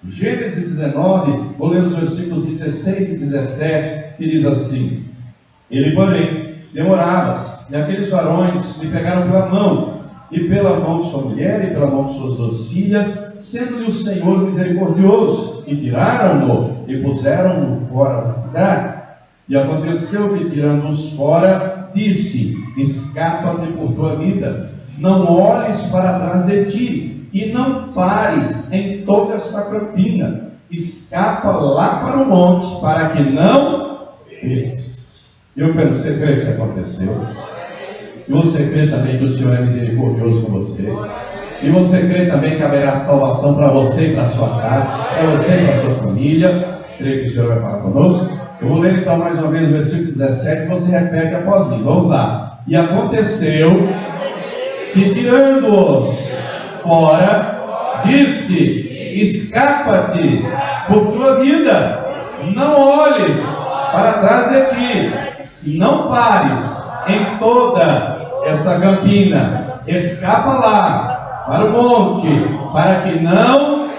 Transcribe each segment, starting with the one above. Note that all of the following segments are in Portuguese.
Gênesis 19, vou ler os versículos 16 e 17, que diz assim: ele, porém, demorava-se, e aqueles varões lhe pegaram pela mão, e pela mão de sua mulher, e pela mão de suas 2 filhas, sendo-lhe o Senhor misericordioso, e tiraram-no, e puseram-no fora da cidade. E aconteceu que, tirando-os fora, disse: escapa-te por tua vida, não olhes para trás de ti, e não pares em toda esta campina, escapa lá para o monte, para que não pereças. Eu você crê que isso aconteceu? E você crê também que o Senhor é misericordioso com você? E você crê também que haverá salvação para você e para a sua casa, para você e para a sua família? Crê que o Senhor vai falar conosco? Eu vou ler então mais uma vez o versículo 17 e você repete após mim. Vamos lá. E aconteceu que, tirando-os fora, disse: escapa-te por tua vida, não olhes para trás de ti, e não pares em toda esta campina, escapa lá para o monte, para que não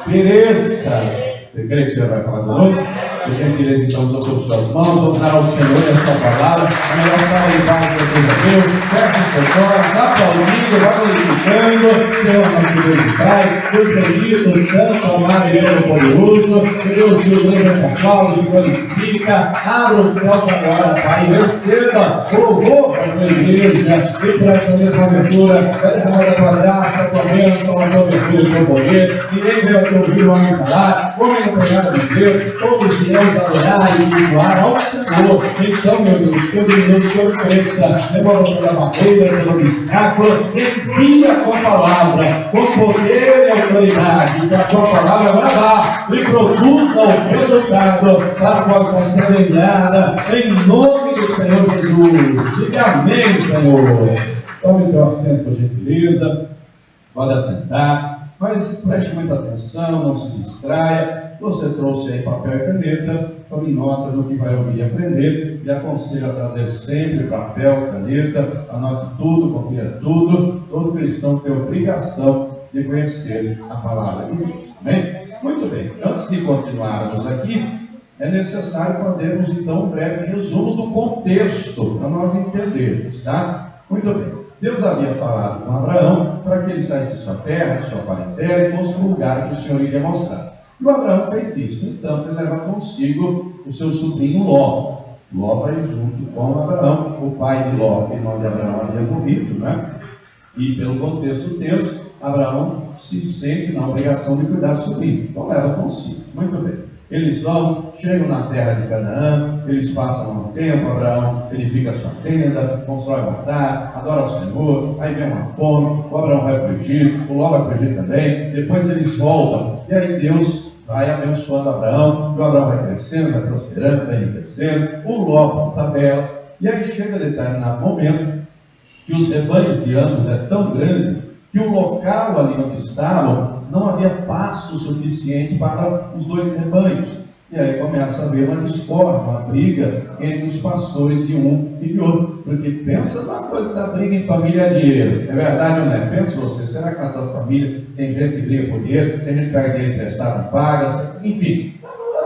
pereças. Você crê que o Senhor vai falar conosco? Por gentileza, então, sobre suas mãos, vamos dar ao Senhor a sua palavra, a melhor salva de paz que você já deu. Feche os seus olhos, aplaudindo, vai glorificando, Senhor, nosso Deus e Pai, Deus bendito, santo, amado e todo-poderoso, que Deus te leva a causa, te glorifica, abra os céus agora, Pai, receba o louvor para a tua igreja, e por esta mesma aventura, vai derramar a tua graça, a tua bênção, a tua virtude, o teu poder, ninguém veio te ouvir o homem falar, o homem não tem nada a dizer, todos viemos adorar e cultuar ao Senhor. Então, meu Deus, que o Senhor cresça, levando pela madeira, pelo obstáculo, envia a tua palavra, com poder e autoridade, que a tua palavra agora vá e produza o resultado para a qual está sendo enviada, em nome do Senhor Jesus. Diga amém, Senhor. Tome teu assento, por gentileza, pode assentar, mas preste muita atenção, não se distraia. Você trouxe aí papel e caneta, tome nota do que vai ouvir e aprender, e aconselho a trazer sempre papel, caneta, anote tudo, confira tudo. Todo cristão tem a obrigação de conhecer a palavra de Deus, amém? Muito bem, antes de continuarmos aqui, é necessário fazermos então um breve resumo do contexto, para nós entendermos, tá? Muito bem, Deus havia falado com Abraão para que ele saísse de sua terra, de sua parentela, e fosse para o lugar que o Senhor iria mostrar. E o Abraão fez isso. Então ele leva consigo o seu sobrinho Ló. Ló vai junto com Abraão. O pai de Ló, em nome de Abraão, havia morrido, né? E pelo contexto do texto, Abraão se sente na obrigação de cuidar do sobrinho. Então leva consigo. Muito bem. Eles vão, chegam na terra de Canaã, eles passam um tempo, Abraão edifica a sua tenda, constrói um altar, adora ao Senhor, aí vem uma fome, o Abraão vai para o Egito, o Ló vai para o Egito também, depois eles voltam, e aí Deus vai abençoando Abraão, e o Abraão vai crescendo, vai prosperando, vai enriquecendo, o Ló por tabela, e aí chega determinado momento que os rebanhos de ambos é tão grande que o local ali onde estavam não havia pasto suficiente para os 2 rebanhos. E aí começa a haver uma discórdia, uma briga entre os pastores de um e de outro. Porque pensa na coisa da briga em família é dinheiro. É verdade ou não é? Pensa você, será que na tua família tem gente que briga por dinheiro, tem gente que pega dinheiro emprestado, não paga, enfim.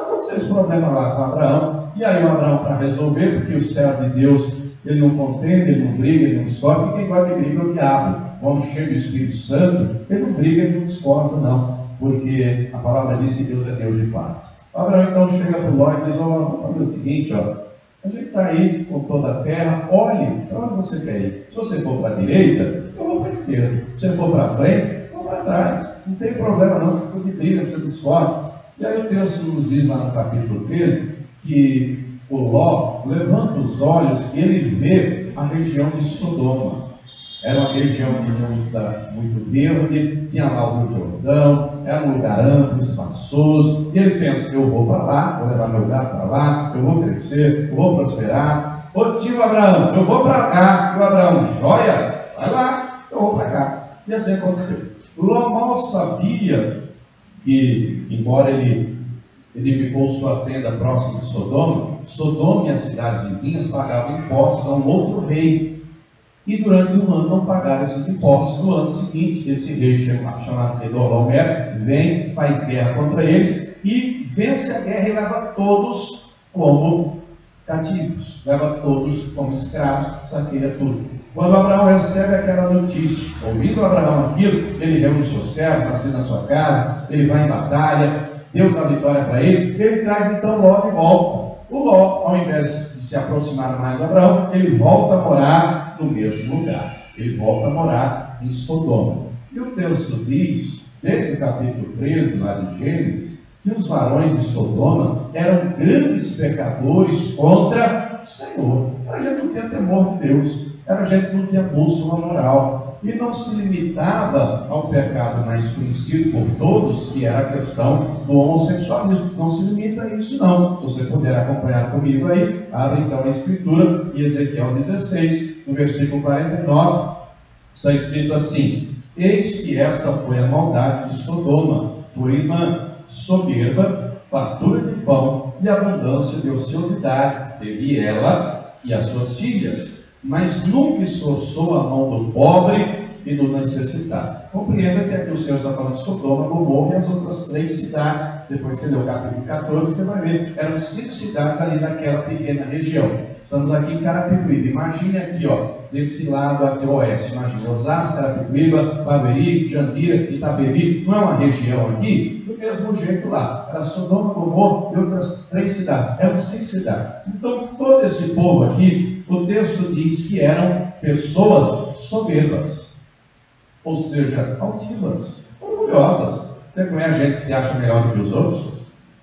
Aconteceu esse problema lá com Abraão. E aí o Abraão, para resolver, porque o servo de Deus, ele não contende, ele não briga, ele não discorda, porque quem gosta de briga é o diabo. Quando chega o Espírito Santo, ele não briga, ele não discorda, não, porque a palavra diz que Deus é Deus de paz. Abraão então chega para o Ló e diz: vamos fazer o seguinte, a gente está aí com toda a terra, olhe para onde você quer ir. Se você for para a direita, eu vou para a esquerda. Se você for para frente, eu vou para trás. Não tem problema não, não precisa de briga, não precisa de discórdia. E aí o texto nos diz lá no capítulo 13 que o Ló levanta os olhos e ele vê a região de Sodoma. Era uma região muito verde, tinha lá o Rio Jordão, era um lugar amplo, espaçoso, e ele pensa: eu vou para lá, vou levar meu gado para lá, eu vou crescer, eu vou prosperar. Ô tio Abraão, eu vou para cá. E o Abraão: joia, vai lá, eu vou para cá. E assim aconteceu. Ló mal sabia que, embora ele edificou sua tenda próximo de Sodoma, Sodoma e as cidades vizinhas pagavam impostos a um outro rei. e durante um ano não pagaram esses impostos. No ano seguinte, esse rei chamado Kedorlaomer vem, faz guerra contra eles e vence a guerra e leva todos como cativos, leva todos como escravos, saqueia tudo. Quando Abraão recebe aquela notícia, ouvindo Abraão aquilo, ele reúne seus servos, nasce na sua casa, ele vai em batalha, Deus dá vitória para ele traz então Ló de volta. O Ló, ao invés de se aproximar mais de Abraão, ele volta a morar no mesmo lugar, ele volta a morar em Sodoma. E o texto diz, desde o capítulo 13, lá de Gênesis, que os varões de Sodoma eram grandes pecadores contra o Senhor. Era gente que não tinha temor de Deus, era gente que não tinha bússola moral, e não se limitava ao pecado mais conhecido por todos, que era a questão do homossexualismo. Não se limita a isso não. Se você puder acompanhar comigo aí, abre então a Escritura, em Ezequiel 16, no versículo 49, está escrito assim: eis que esta foi a maldade de Sodoma, tua irmã, soberba, fartura de pão e abundância de ociosidade, teve ela e as suas filhas, mas nunca esforçou a mão do pobre e do necessitado. Compreenda que aqui o Senhor está falando de Sodoma, Gomorra e as outras 3 cidades. Depois você lê o capítulo 14, você vai ver, eram 5 cidades ali naquela pequena região. Estamos aqui em Carapicuíba. Imagine aqui, ó, desse lado aqui oeste, imagine Osasco, Carapicuíba, Barueri, Jandira, Itapevi. Não é uma região aqui? Do mesmo jeito lá, era Sodoma, Gomorra e outras 3 cidades, eram 5 cidades. Então todo esse povo aqui, o texto diz que eram pessoas soberbas, ou seja, altivas, orgulhosas. Você conhece gente que se acha melhor do que os outros?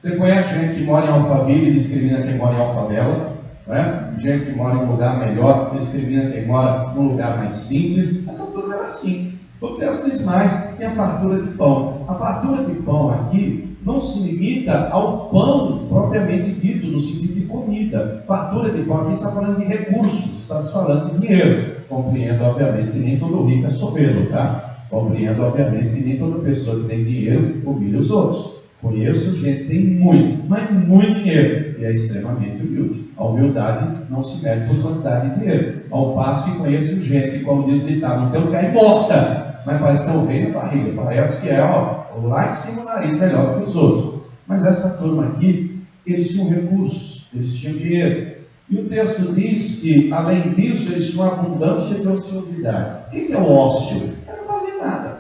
Você conhece gente que mora em Alphaville e discrimina quem mora em Alfavela? Né? Gente que mora em um lugar melhor discrimina quem mora num lugar mais simples. Essa turma era assim. O texto diz mais, tem a fartura de pão. A fartura de pão aqui não se limita ao pão propriamente dito, no sentido de comida. Fartura de pão aqui está falando de recursos, está se falando de dinheiro. Compreendo, obviamente, que nem todo rico é soberbo, tá? Compreendo, obviamente, que nem toda pessoa que tem dinheiro humilha os outros. Conheço gente que tem muito, mas muito dinheiro, e é extremamente humilde. A humildade não se mede por quantidade de dinheiro. Ao passo que conheço gente que, como diz o ditado, não tem um cair morta, mas parece ter um rei na barriga, parece que é, ó, lá em cima o nariz melhor que os outros. Mas essa turma aqui, eles tinham recursos, eles tinham dinheiro. E o texto diz que, além disso, eles tinham abundância de ociosidade. O que é o ócio? É não fazer nada,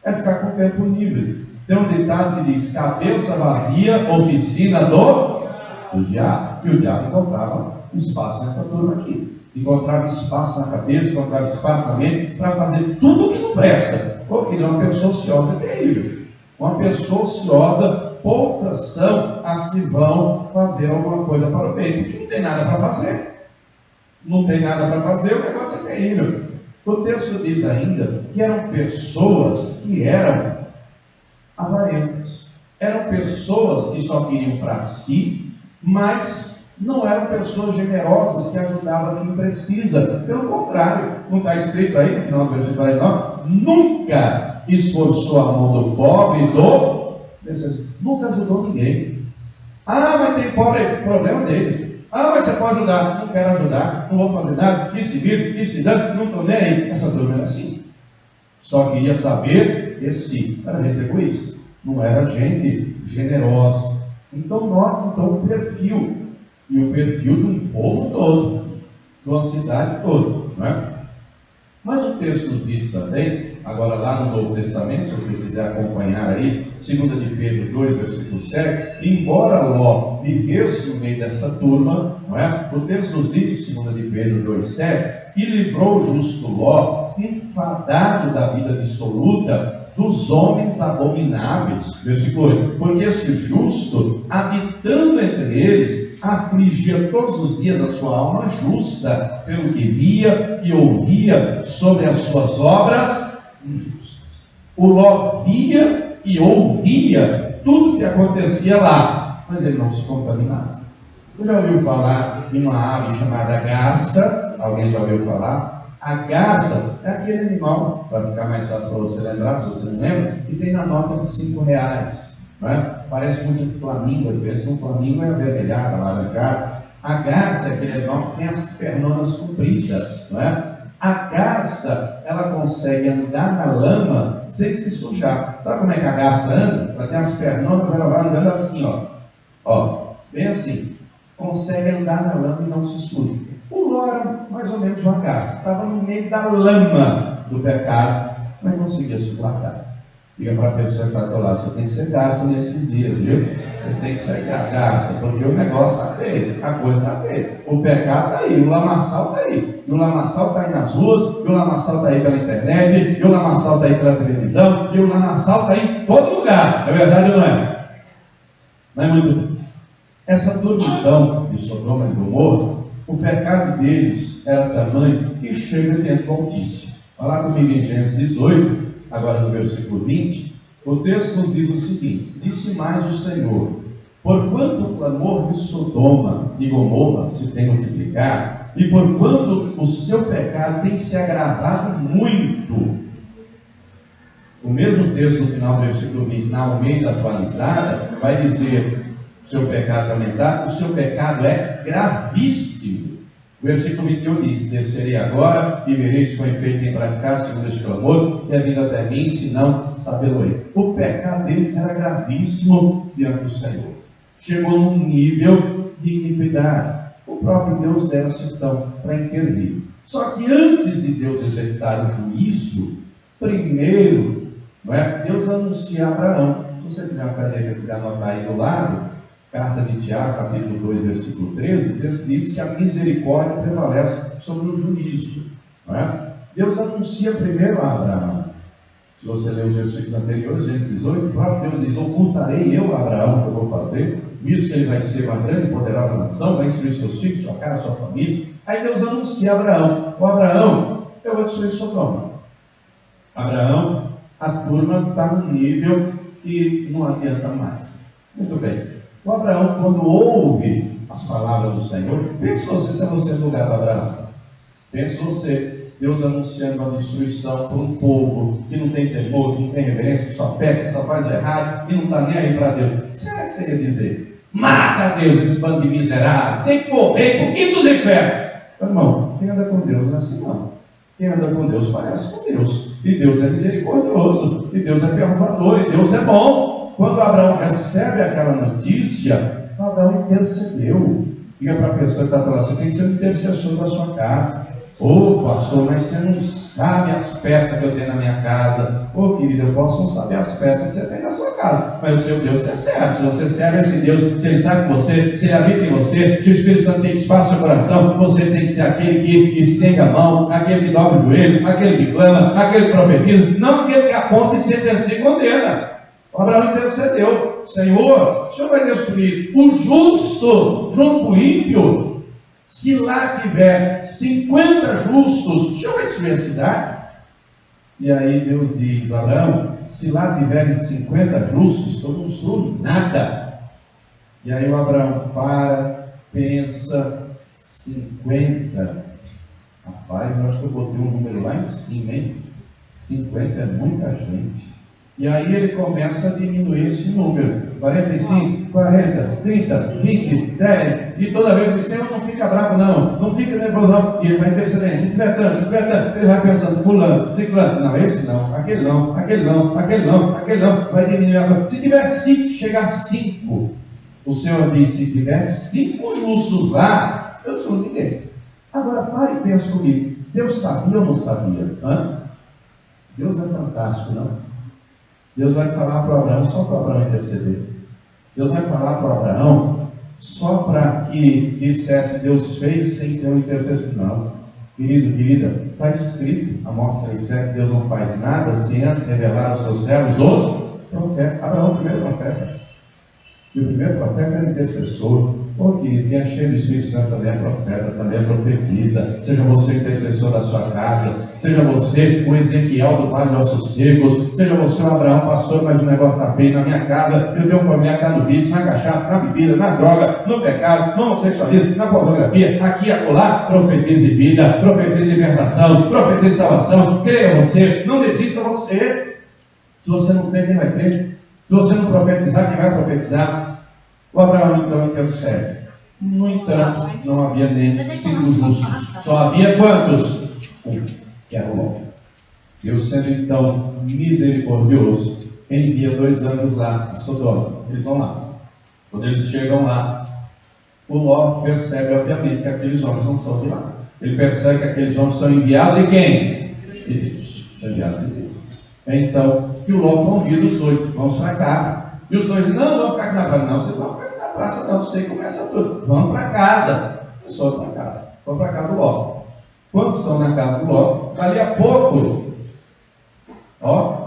é ficar com o tempo livre. Tem um ditado que diz: cabeça vazia, oficina do diabo. E o diabo encontrava espaço nessa turma aqui. Encontrava espaço na cabeça, encontrava espaço na mente para fazer tudo o que não presta. Porque uma pessoa ociosa é terrível. Uma pessoa ociosa, poucas são as que vão fazer alguma coisa para o bem, porque não tem nada para fazer. Não tem nada para fazer, o negócio é terrível. O texto diz ainda que eram pessoas que eram avarentas. Eram pessoas que só queriam para si, mas não eram pessoas generosas que ajudavam quem precisa. Pelo contrário, não está escrito aí no final do versículo 49, nunca esforçou a mão do pobre e do necessitado. Nunca ajudou ninguém. Ah, mas tem pobre, problema dele. Ah, mas você pode ajudar. Não quero ajudar, não vou fazer nada. Que se vira, que se dane, não estou nem aí. Essa turma era assim. Só queria saber esse. Era gente egoísta, não era gente generosa. Então note o perfil. E o perfil de um povo todo, de uma cidade toda, não é? Mas o texto nos diz também, agora lá no Novo Testamento, se você quiser acompanhar aí, 2 de Pedro 2, versículo 7, embora Ló vivesse no meio dessa turma, não é? O texto nos diz, 2 de Pedro 2, 7, e livrou o justo Ló, enfadado da vida dissoluta, dos homens abomináveis, versículo 8, porque esse justo, habitando entre eles, afligia todos os dias a sua alma justa, pelo que via e ouvia sobre as suas obras injustas. O Ló via e ouvia tudo que acontecia lá, mas ele não se contaminava. Você já ouviu falar em uma ave chamada garça? Alguém já ouviu falar? A garça é aquele animal, para ficar mais fácil para você lembrar, se você não lembra, que tem na nota de R$5, não é? Parece muito um flamingo, às vezes um flamingo é avermelhado, alaranjado. A garça é aquele animal que tem as pernas compridas, não é? A garça, ela consegue andar na lama sem se sujar. Sabe como é que a garça anda? Ela tem as pernas, ela vai andando assim, ó, bem assim. Consegue andar na lama e não se suja. O Ló era mais ou menos uma garça. Estava no meio da lama do pecado, mas não conseguia se guardar. Diga para a pessoa que está do lado, você tem que ser garça nesses dias, viu? Você tem que ser garça, porque o negócio está feio, a coisa está feia. O pecado está aí, o lamaçal está aí. E o lamaçal está aí nas ruas, e o lamaçal está aí pela internet, e o lamaçal está aí pela televisão, e o lamaçal está aí em todo lugar. É verdade ou não é? Não é muito bem. Essa turbilhão de Sodoma e Gomorra, o pecado deles era tamanho que chega dentro do Altíssimo. Olha lá comigo em Gênesis 18. Agora no versículo 20, o texto nos diz o seguinte: disse mais o Senhor, porquanto o clamor de Sodoma e Gomorra se tem multiplicado, e porquanto o seu pecado tem se agravado muito. O mesmo texto no final do versículo 20, na Almeida atualizada, vai dizer: o seu pecado é aumentado, o seu pecado é gravíssimo. O versículo 21 diz: descerei agora e vereis com efeito tem praticado segundo este clamor, que é vindo até mim, se não sabê-lo-ei. O pecado deles era gravíssimo diante do Senhor. Chegou num nível de iniquidade. O próprio Deus desce então para intervir. Só que antes de Deus executar o juízo, primeiro, não é? Deus anuncia a Abraão. Se você tiver uma caneta e quiser anotar aí do lado, carta de Tiago, capítulo 2, versículo 13, o texto diz que a misericórdia prevalece sobre o juízo. Não é? Deus anuncia primeiro a Abraão. Se você ler os versículos anteriores, Gênesis 18, o próprio Deus diz: ocultarei eu a Abraão o que eu vou fazer, visto que ele vai ser uma grande e poderosa nação, vai instruir seus filhos, sua casa, sua família. Aí Deus anuncia a Abraão: ó Abraão, eu vou destruir Sodoma. Abraão, a turma está num nível que não adianta mais. Muito bem. O Abraão, quando ouve as palavras do Senhor, pense você se é você no lugar do Abraão. Pense você, Deus anunciando a destruição por um povo que não tem temor, que não tem reverência, que só peca, que só faz o errado e não está nem aí para Deus. Será que você ia dizer: mata Deus, esse bando de miserável, tem que morrer por quinto dos infernos? Irmão, quem anda com Deus não é assim não. Quem anda com Deus parece com Deus. E Deus é misericordioso, e Deus é perdoador, e Deus é bom. Quando Abraão recebe aquela notícia, Abraão intercedeu. Diga para a pessoa que está falando: você tem que ser um intercessor da sua casa. Ô pastor, mas você não sabe as peças que eu tenho na minha casa. Ô querido, eu posso não saber as peças que você tem na sua casa, mas o seu Deus você serve. Se você serve esse Deus, se Ele está com você, se Ele habita em você, se o Espírito Santo tem espaço no seu coração, você tem que ser aquele que estende a mão, aquele que dobra o joelho, aquele que clama, aquele que profetiza, não aquele que aponta e sentencia e condena. Abraão intercedeu: Senhor, o Senhor vai destruir o justo junto com o ímpio? Se lá tiver 50 justos, o Senhor vai destruir a cidade? E aí Deus diz: Abraão, se lá tiverem 50 justos, eu não sou nada. E aí o Abraão pensa: 50. Rapaz, eu acho que eu botei um número lá em cima, hein? 50 é muita gente. E aí ele começa a diminuir esse número: 45, 40, 30, 20, 10. E toda vez o Senhor não fica bravo, não fica nervoso, não. E ele vai intercedendo: se tiver tanto, ele vai pensando: fulano, ciclano, não, esse não, aquele não, aquele não, aquele não, aquele não. Vai diminuir. Se tiver 5, chegar a 5, o Senhor diz: se tiver 5 justos lá, eu sou ninguém. Agora pare e pense comigo: Deus sabia ou não sabia? Deus é fantástico, não? Deus vai falar para Abraão só para Abraão interceder. Deus vai falar para Abraão só para que dissesse: Deus fez sem ter um intercessor. Não, querido, querida, está escrito, Amós 6,7: Deus não faz nada sem antes revelar aos seus servos os profetas. Abraão é o primeiro profeta. E o primeiro profeta era intercessor. Querido, quem é cheio do Espírito Santo também é profeta, também é profetiza. Seja você o intercessor da sua casa, seja você o Ezequiel do Vale dos Ossos Secos, seja você o Abraão, pastor, mas o negócio está feio na minha casa, eu tenho um familiar que está no vício, na cachaça, na bebida, na droga, no pecado, no homossexualismo, na pornografia, aqui e acolá. Profetize vida, profetize libertação, profetize salvação. Creia você, não desista você. Se você não crê, quem vai crer? Se você não profetizar, quem vai profetizar? O Abraão então intercede. No entanto, não havia nem 5 justos. Só havia quantos? um, que era o Ló. Deus, sendo então misericordioso, envia 2 anjos lá a Sodoma. Eles vão lá. Quando eles chegam lá, o Ló percebe, obviamente, que aqueles homens não são de lá. Ele percebe que aqueles homens são enviados de quem? De Deus. Enviados de Deus. Então, que o Ló convida os 2, vamos para casa. E os 2 dizem, não, vamos ficar aqui na praça. Não, vocês vão ficar aqui na praça, não, você começa tudo. Vamos para casa. E só para casa. Vão para casa do Ló. Quando estão na casa do Ló, dali a pouco,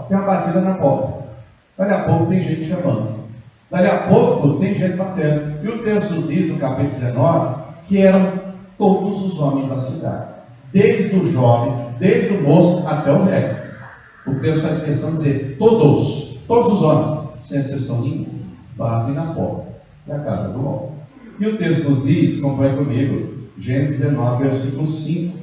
tem uma batida na porta. Dali a pouco tem gente chamando. Dali a pouco tem gente batendo. E o texto diz, no capítulo 19, que eram todos os homens da cidade. Desde o jovem, desde o moço até o velho. O texto faz questão de dizer, todos os homens, sem exceção nenhuma, batem na porta da casa do Ló. E o texto nos diz, acompanhe comigo, Gênesis 19, versículo 5.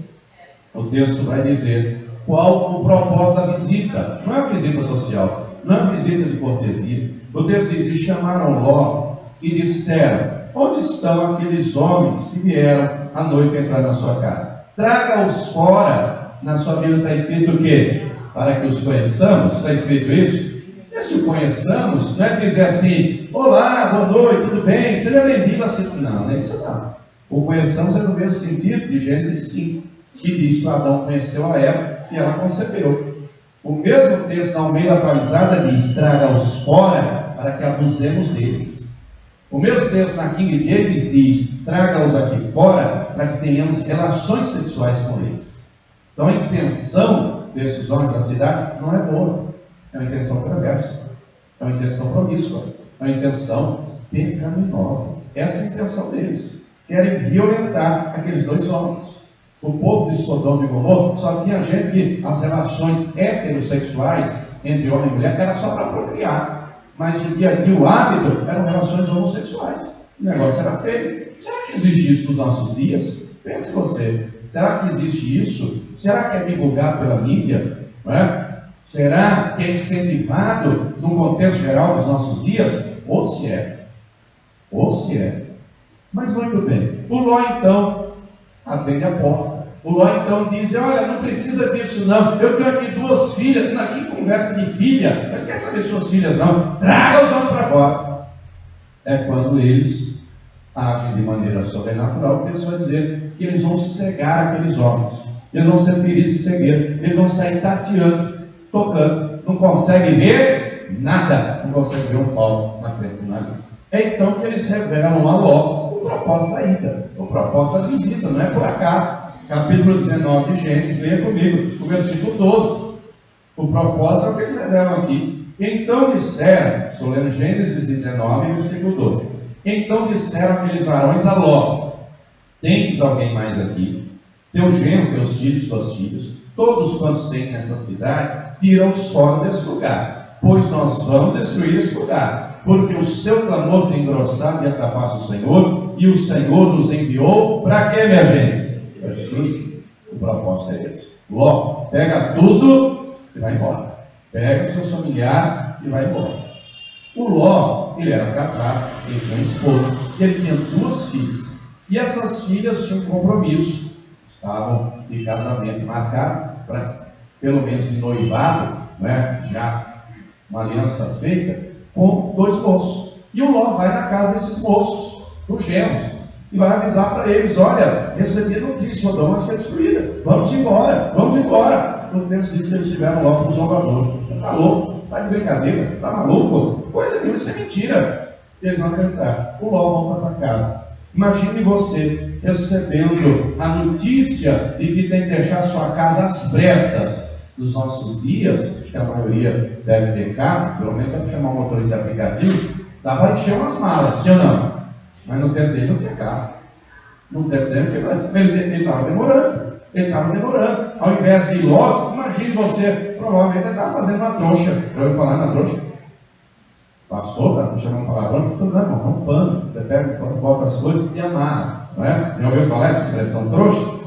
O texto vai dizer qual o propósito da visita. Não é uma visita social, não é uma visita de cortesia. O texto diz, e chamaram Ló e disseram, onde estão aqueles homens que vieram à noite entrar na sua casa? Traga-os fora. Na sua Bíblia está escrito o quê? Para que os conheçamos, está escrito isso? E se o conheçamos, não é dizer assim, olá, boa noite, tudo bem, seja bem-vindo a ser. Não é isso não. O conheçamos é no mesmo sentido de Gênesis 5, que diz que Adão conheceu a Eva e ela concebeu. O mesmo texto na Almeida Atualizada diz, traga-os fora para que abusemos deles. O mesmo texto na King James diz, traga-os aqui fora para que tenhamos relações sexuais com eles. Então a intenção desses homens da cidade não é boa, é uma intenção perversa, é uma intenção promíscua, é uma intenção pecaminosa. Essa é a intenção deles. Querem violentar aqueles 2 homens. O povo de Sodoma e Gomorra só tinha gente que as relações heterossexuais entre homem e mulher era só para procriar. Mas o dia a dia, o hábito, eram relações homossexuais. O negócio era feio. Será que existe isso nos nossos dias? Pense você. Será que existe isso? Será que é divulgado pela mídia? Não é? Será que é incentivado no contexto geral dos nossos dias? Ou se é. Ou se é. Mas muito bem. O Ló então atende a porta. O Ló então diz, olha, não precisa disso não. Eu tenho aqui 2 filhas. Aqui conversa de filha. Eu não quero saber de suas filhas não. Traga os homens para fora. É quando eles agem de maneira sobrenatural, Deus vai dizer que eles vão cegar aqueles homens. Eles vão ser feridos de cegueira. Eles vão sair tateando, tocando. Não conseguem ver nada. Não conseguem ver um pau na frente do nariz. É então que eles revelam a Ló o propósito da ida, o propósito da visita, não é por acaso. Capítulo 19 de Gênesis, leia comigo, o versículo 12. O propósito é o que eles revelam aqui. Então disseram, estou lendo Gênesis 19, versículo 12. Então disseram aqueles varões a Ló, tens alguém mais aqui? Teu genro, teus filhos, suas filhas, todos quantos têm nessa cidade, tira-os fora desse lugar, pois nós vamos destruir esse lugar, porque o seu clamor tem engrossado diante da face do Senhor, e o Senhor nos enviou para quê, minha gente? Para destruir. O propósito é esse. Ló, pega tudo e vai embora. Pega seus familiares e vai embora. O Ló, ele era casado, ele tinha uma esposa, e ele tinha 2 filhas. E essas filhas tinham um compromisso. Estavam de casamento marcado, pelo menos de noivado, né? Já uma aliança feita, com 2 moços. E o Ló vai na casa desses moços, os genros, e vai avisar para eles, olha, recebi notícia, Sodoma vai ser destruída, vamos embora, vamos embora. No texto diz que eles tiveram logo um zombador. Está louco? Está de brincadeira? Está maluco? Coisa nenhuma, isso é mentira. E eles vão acreditar. O Ló volta para casa. Imagine você recebendo a notícia de que tem que deixar sua casa às pressas. Nos nossos dias, acho que a maioria deve ter carro, pelo menos deve chamar um motorista de aplicativo, dá para encher umas malas, sim ou não? Mas no tempo dele não tinha carro. No tempo dele ele estava demorando. Ele estava demorando. Ao invés de ir logo, imagine você, provavelmente ele estava fazendo uma trouxa. Já ouviu falar na trouxa? Pastor, está chamando palavrão? Tudo bem, irmão, é um pano. Você pega, bota as coisas e amarra. Não é? Já ouviu falar essa expressão trouxa?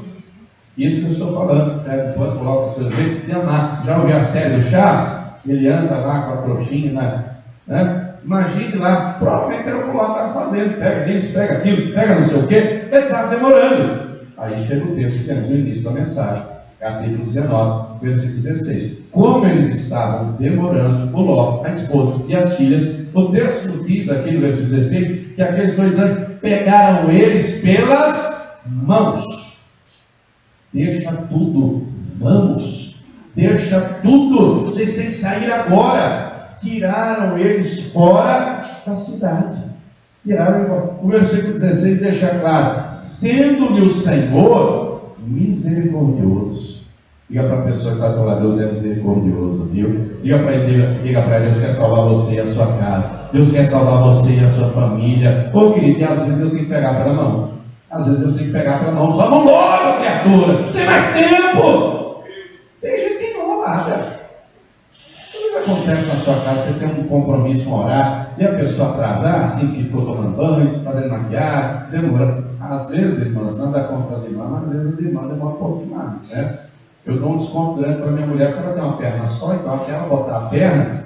Isso que eu estou falando. Pega o pano, coloca as coisas dele e amarra. Já ouviu a série do Chaves? Ele anda lá com a trouxinha, né? Imagine lá, provavelmente era o que o Ló estava fazendo. Pega isso, pega aquilo, pega não sei o quê. Ele estava demorando. Aí chega o texto que temos no início da mensagem. capítulo 19, versículo 16. Como eles estavam demorando o Ló, a esposa e as filhas, o texto nos diz aqui no versículo 16 que aqueles dois anjos pegaram eles pelas mãos. Deixa tudo, vamos, deixa tudo, vocês têm que sair agora. Tiraram eles fora da cidade. Tiraram eles fora. O versículo 16 deixa claro: sendo-lhe o Senhor misericordioso. Diga para a pessoa que está do lado: Deus é misericordioso, viu? Diga para ele, Deus quer salvar você e a sua casa. Deus quer salvar você e a sua família. Ô querido, e às vezes Deus tem que pegar pela mão. Às vezes Deus tem que pegar pela mão. Vamos logo, criatura, tem mais tempo. Tem gente que enrolada. Acontece na sua casa, você tem um compromisso, um horário, e a pessoa atrasar, assim, que ficou tomando banho, fazendo maquiagem, demora. Às vezes, irmãs, nada contra as irmãs, mas às vezes as irmãs demoram um pouquinho mais, né? Eu dou um desconto grande para minha mulher, porque ela tem uma perna só, então até ela botar a perna,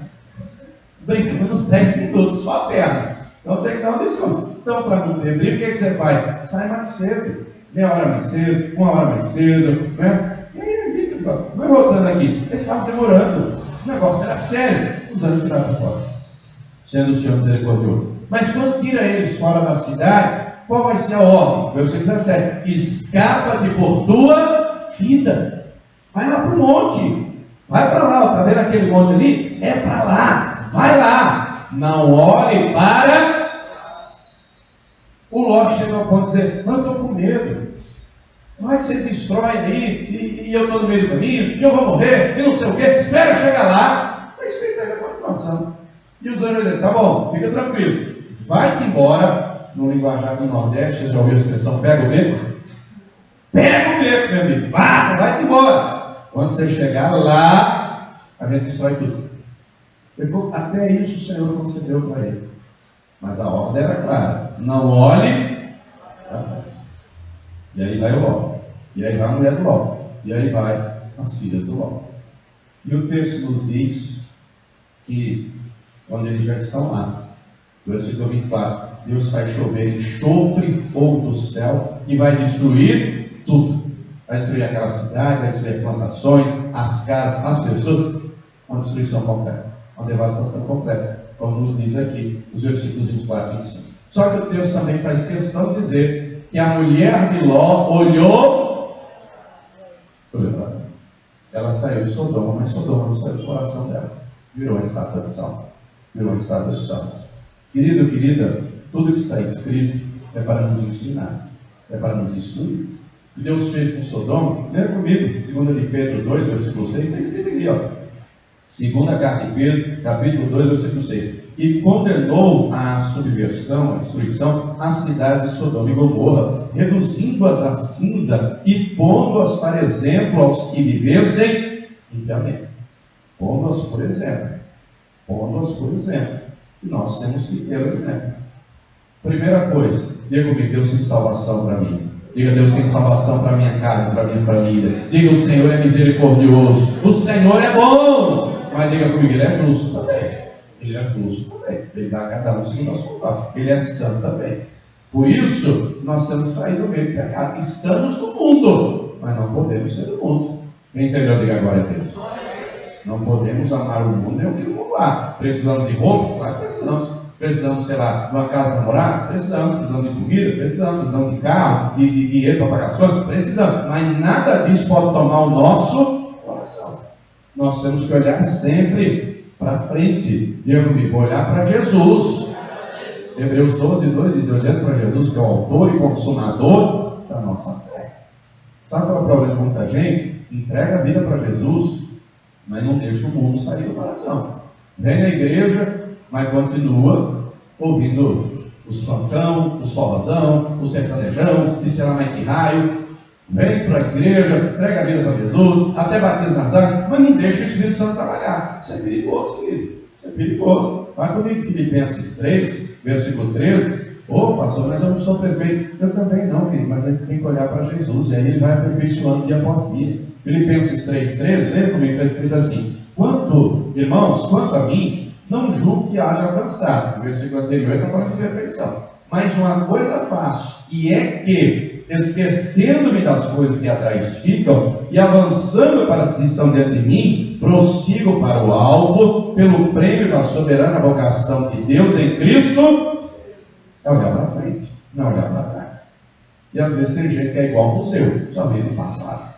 brincando uns 10 minutos, só a perna. Então tem que dar um desconto. Então, para não ter briga, o que você faz? Sai mais cedo, meia hora mais cedo, uma hora mais cedo, né? E aí, vai voltando aqui, eles estavam demorando. O negócio era sério, os anjos tiraram para fora, sendo o Senhor misericordioso. Mas quando tira eles fora da cidade, qual vai ser a ordem? Versículo 17: escapa-te por tua vida, vai lá para o monte, vai para lá, está vendo aquele monte ali? É para lá, vai lá, não olhe para. O Ló chega ao ponto de dizer: mas eu estou com medo. Vai que você destrói aí, e eu estou no meio do caminho, e eu vou morrer, e não sei o quê, espera eu chegar lá. Está escrito aí na continuação. E os anjos dizem: tá bom, fica tranquilo, vai-te embora. No linguajar do Nordeste, você já ouviu a expressão pega o beco? Pega o beco, meu amigo, vaza, vai-te embora. Quando você chegar lá, a gente destrói tudo. Ele falou: até isso o Senhor concedeu para ele. Mas a ordem era clara: não olhe para trás. E aí vai o Ló, e aí vai a mulher do Ló, e aí vai as filhas do Ló. E o texto nos diz que, quando eles já estão lá, versículo 24, Deus vai chover enxofre e fogo do céu e vai destruir tudo. Vai destruir aquela cidade, vai destruir as plantações, as casas, as pessoas. Uma destruição completa, uma devastação completa, como nos diz aqui os versículos 24 e 25. Só que o texto também faz questão de dizer que a mulher de Ló olhou para ela. Ela saiu de Sodoma, mas Sodoma não saiu do coração dela. Virou a estátua de sal. Virou a estátua de sal. Querido, querida, tudo que está escrito é para nos ensinar, é para nos instruir. O que Deus fez com Sodoma, lembra comigo, 2 de Pedro 2, versículo 6, está escrito aqui, ó. Segunda carta de Pedro, capítulo 2, versículo 6. E condenou a subversão, a destruição, as cidades de Sodoma e Gomorra, reduzindo-as a cinza e pondo-as para exemplo aos que vivessem impiamente. Pondo-as por exemplo. Pondo-as por exemplo. E nós temos que ter o exemplo. Primeira coisa, diga comigo: Deus tem salvação para mim. Diga: Deus tem salvação para minha casa, para minha família. Diga: o Senhor é misericordioso. O Senhor é bom. Mas diga comigo: Ele é justo também. Ele é justo também. Ele dá a cada um segundo as suas obras. Ele é santo também. Por isso, nós temos que sair do meio do pecado. Estamos no mundo, mas não podemos ser do mundo. Quem entendeu? Diga agora a Deus. Não podemos amar o mundo nem o que o mundo há. Precisamos de roupa? Claro que precisamos. Precisamos, sei lá, de uma casa para morar? Precisamos. Precisamos de comida? Precisamos de carro, de dinheiro para pagar as contas? Precisamos. Mas nada disso pode tomar o nosso coração. Nós temos que olhar sempre para frente. Diga comigo: vou olhar para Jesus. Hebreus 12, 2 diz: olhando para Jesus, que é o autor e consumador da nossa fé. Sabe qual é o problema de muita gente? Entrega a vida para Jesus, mas não deixa o mundo sair do coração. Vem na igreja, mas continua ouvindo os funkão, os forrozão, os sertanejão, e sei lá mais que raio. Vem para a igreja, entrega a vida para Jesus, até batiza nas águas, mas não deixa o Espírito Santo trabalhar. Isso é perigoso, querido. Isso é perigoso. Vai comigo, Filipenses 3, versículo 13. Ô, pastor, mas eu não sou perfeito. Eu também não, querido, mas a gente tem que olhar para Jesus, e aí ele vai aperfeiçoando dia após dia. Filipenses 3,13, lembra comigo que está escrito assim: irmãos, quanto a mim, não julgo que haja alcançado. O versículo anterior está falando de perfeição. Mas uma coisa faço, e é que, esquecendo-me das coisas que atrás ficam e avançando para as que estão dentro de mim, prossigo para o alvo, pelo prêmio da soberana vocação de Deus em Cristo. É olhar para frente, não é olhar para trás. E às vezes tem gente que é igual ao museu, só vive do passado.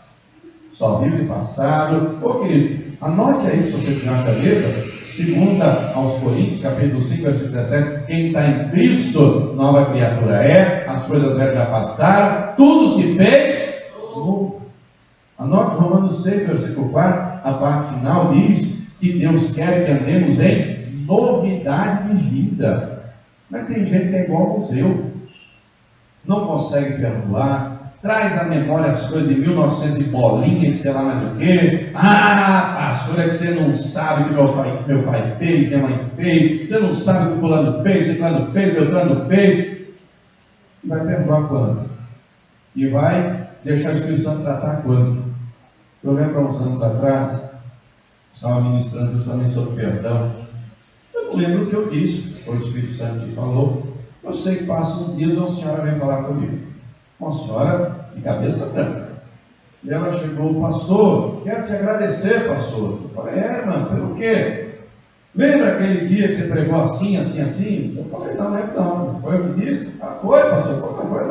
Só vive do passado. Ô querido, anote aí, se você tiver uma caneta, 2 aos Coríntios, capítulo 5, versículo 17. Quem está em Cristo, nova criatura é, as coisas velhas já passaram, tudo se fez novo. Anote Romanos 6, versículo 4, a parte final diz que Deus quer que andemos em novidade de vida. Mas tem gente que é igual ao museu, não consegue perdoar, traz à memória as coisas de 1900 e bolinha, e sei lá mais o que. Ah, pastor, é que você não sabe o que meu pai fez, minha mãe fez, você não sabe o que fulano fez, ciclano fez, beltrano fez. E vai perdoar quando? E vai deixar o Espírito Santo tratar quando? Eu lembro há uns anos atrás, estava ministrando justamente sobre perdão. Eu não lembro o que eu disse, foi o Espírito Santo que falou. Eu sei que passam uns dias, uma senhora vem falar comigo. Uma senhora de cabeça branca. E ela chegou: pastor, quero te agradecer, pastor. Eu falei: irmã, pelo quê? Lembra aquele dia que você pregou assim, assim, assim? Eu falei: não lembro não. Foi o que disse? Ah, foi, pastor.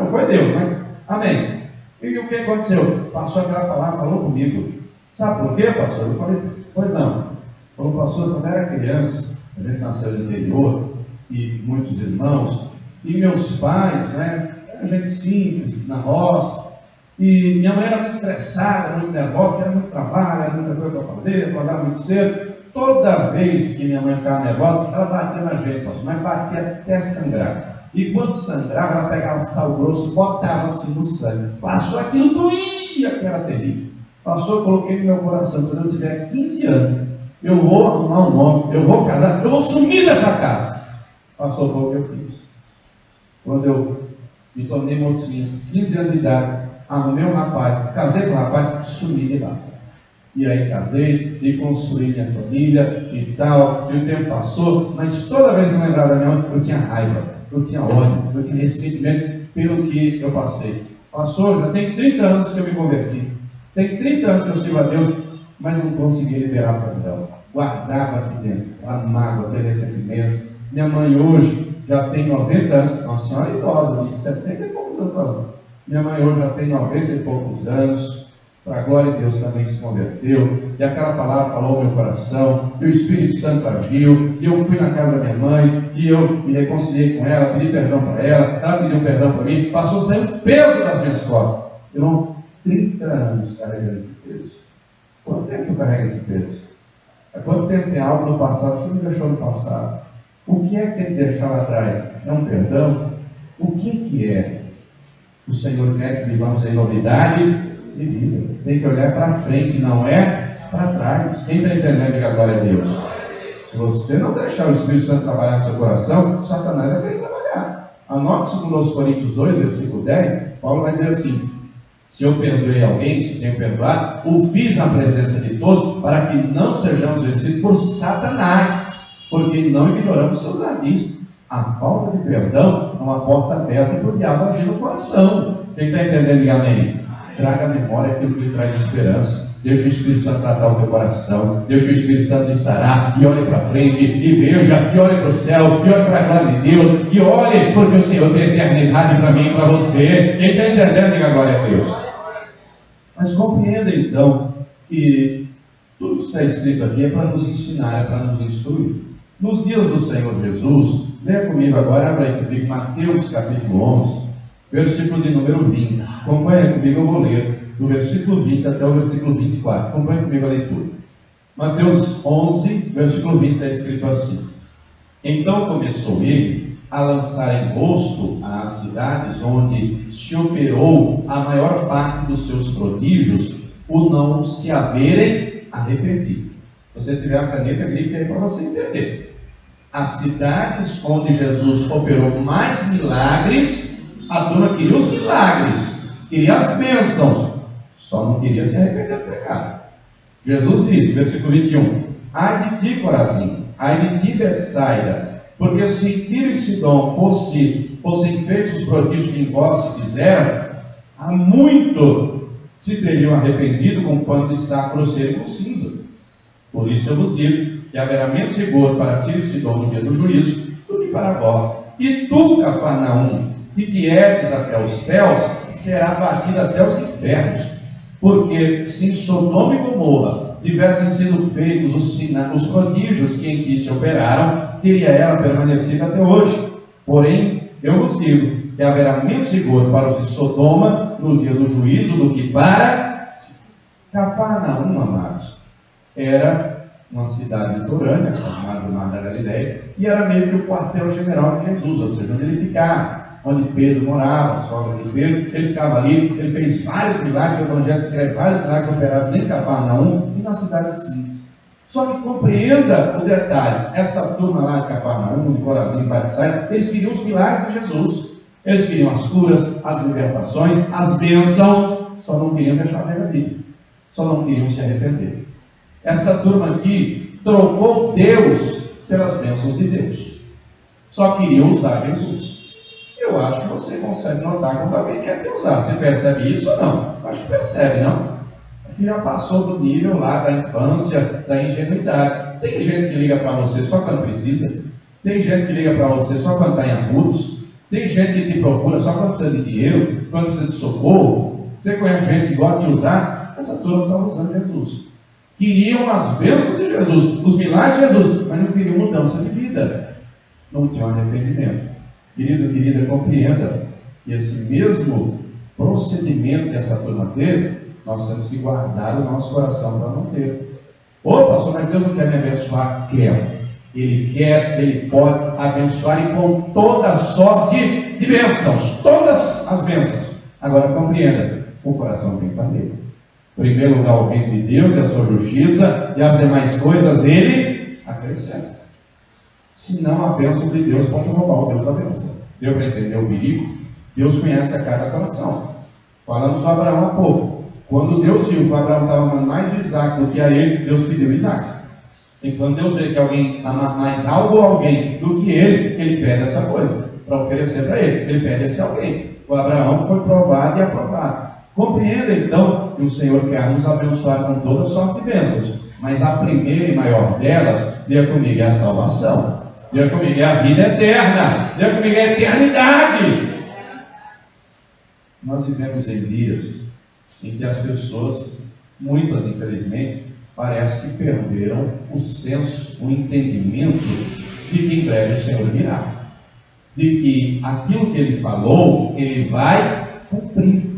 Não foi Deus, mas amém. E o que aconteceu? Passou aquela palavra, falou comigo. Sabe por quê, pastor? Eu falei: pois não. Falou: pastor, quando eu era criança, a gente nasceu no interior, e muitos irmãos, e meus pais, né? Era gente simples, na roça, e minha mãe era muito estressada, muito nervosa, era muito trabalho, era muita coisa para fazer, acordava muito cedo. Toda vez que minha mãe ficava nervosa, ela batia na gente, pastor, mas batia até sangrar. E quando sangrava, ela pegava sal grosso e botava assim no sangue. Passou aquilo, doía, que era terrível. Pastor, eu coloquei no meu coração: quando eu tiver 15 anos, eu vou arrumar um homem, eu vou casar, eu vou sumir dessa casa. Pastor, foi o que eu fiz. Quando eu me tornei mocinho, 15 anos de idade, arrumei um rapaz, casei com o rapaz, sumi de lá. E aí casei, e construí minha família e tal, e o tempo passou, mas toda vez que eu lembrava da minha mãe, eu tinha raiva, eu tinha ódio, eu tinha ressentimento pelo que eu passei. Pastor, já tem 30 anos que eu me converti, tem 30 anos que eu sirvo a Deus, mas não consegui liberar o perdão. Guardava aqui dentro a mágoa, aquele ressentimento. Minha mãe hoje já tem 90 anos, uma senhora idosa, de 70 e poucos anos falando. Minha mãe hoje já tem 90 e poucos anos, para a glória de Deus também se converteu, e aquela palavra falou no meu coração, e o Espírito Santo agiu, e eu fui na casa da minha mãe, e eu me reconciliei com ela, pedi perdão para ela pediu perdão para mim, passou a sair o peso das minhas costas. Irmão, 30 anos carregando esse peso. Quanto tempo tu carrega esse peso? Há quanto tempo tem algo no passado que você me deixou no passado? O que é que tem que deixar lá atrás? É um perdão? O que é? O Senhor quer que vivamos em novidade de vida. Tem que olhar para frente, não é para trás. Quem está entendendo que agora é Deus? Se você não deixar o Espírito Santo trabalhar no seu coração, Satanás vai vir trabalhar. Anote 2 Coríntios 2, versículo 10, Paulo vai dizer assim: se eu perdoei alguém, se tenho perdoado, o fiz na presença de todos, para que não sejamos vencidos por Satanás, porque não ignoramos seus ardis. A falta de perdão é uma porta aberta para o diabo agir no coração. Quem está entendendo, diga amém. Traga à memória aquilo que lhe traz esperança. Deixa o Espírito Santo tratar o teu coração. Deixa o Espírito Santo lhe sarar. E olhe para frente, e veja, e olhe para o céu, e olhe para a glória de Deus, e olhe, porque o Senhor tem eternidade para mim e para você. Quem está entendendo, diga glória a Deus. Mas compreenda então que tudo que está escrito aqui é para nos ensinar, é para nos instruir. Nos dias do Senhor Jesus, leia comigo agora, abra aí comigo Mateus capítulo 11, versículo de número 20. Acompanha comigo, eu vou ler do versículo 20 até o versículo 24. Acompanha comigo a leitura. Mateus 11, versículo 20, está escrito assim: então começou ele a lançar em rosto às cidades onde se operou a maior parte dos seus prodígios, o não se haverem arrependido. Se você tiver a caneta, grife aí para você entender. As cidades onde Jesus operou mais milagres, a turma queria os milagres, queria as bênçãos, só não queria se arrepender do pecado. Jesus disse, versículo 21, ai de ti, Corazim, ai de ti, Betsaida, porque se Tiro e Sidom fossem feitos os prodígios que em vós se fizeram, há muito se teriam arrependido com pano de saco grosseiro e com cinza. Por isso eu vos digo que haverá menos rigor para Tiro e Sidom no dia do juízo do que para vós. E tu, Cafarnaum, que te ergues até os céus, será batido até os infernos. Porque se em Sodoma e Gomorra tivessem sido feitos os prodígios que em ti se operaram, teria ela permanecido até hoje. Porém, eu vos digo que haverá menos rigor para os de Sodoma no dia do juízo do que para Cafarnaum, amados. Era uma cidade litorânea, às margens do mar da Galileia, e era meio que o quartel-general de Jesus, ou seja, onde ele ficava, onde Pedro morava, a sogra de Pedro. Ele ficava ali, ele fez vários milagres, o Evangelho escreve vários milagres operados em Cafarnaum e nas cidades vizinhas. Só que compreenda o detalhe, essa turma lá de Cafarnaum, de Corazim, Betsaida, eles queriam os milagres de Jesus, eles queriam as curas, as libertações, as bênçãos, só não queriam deixar a vida, só não queriam se arrepender. Essa turma aqui trocou Deus pelas bênçãos de Deus, só queriam usar Jesus. Eu acho que você consegue notar quando alguém quer te usar. Você percebe isso ou não? Acho que percebe, não? Acho que já passou do nível lá da infância, da ingenuidade. Tem gente que liga para você só quando precisa. Tem gente que liga para você só quando está em apuros. Tem gente que te procura só quando precisa de dinheiro, quando precisa de socorro. Você conhece gente que gosta de usar? Essa turma está usando Jesus. Queriam as bênçãos de Jesus, os milagres de Jesus, mas não queriam mudança de vida. Não tinham arrependimento. Querido, querida, compreenda que esse mesmo procedimento que essa turma teve, nós temos que guardar o nosso coração para não ter. Ô pastor, mas Deus não quer me abençoar? Quer. Ele quer, Ele pode abençoar e com toda sorte de bênçãos, todas as bênçãos. Agora compreenda, o coração tem que estar nele. Em primeiro lugar, o reino de Deus e a sua justiça, e as demais coisas Ele acrescenta. Se não, a bênção de Deus pode roubar o Deus da bênção. Deu para entender o perigo? Deus conhece a cada coração. Falamos sobre Abraão há pouco. Quando Deus viu que o Abraão estava amando mais de Isaac do que a ele, Deus pediu Isaac. E quando Deus vê que alguém ama mais algo ou alguém do que ele pede essa coisa para oferecer para ele. Ele pede esse alguém. O Abraão foi provado e aprovado. Compreenda então que o Senhor quer nos abençoar com toda sorte de bênçãos. Mas a primeira e maior delas, diga comigo, é a salvação. Diga comigo, é a vida eterna. Diga comigo, é a eternidade. Nós vivemos em dias em que as pessoas, muitas infelizmente, parece que perderam o senso, o entendimento de que em breve o Senhor virá. De que aquilo que Ele falou, Ele vai cumprir.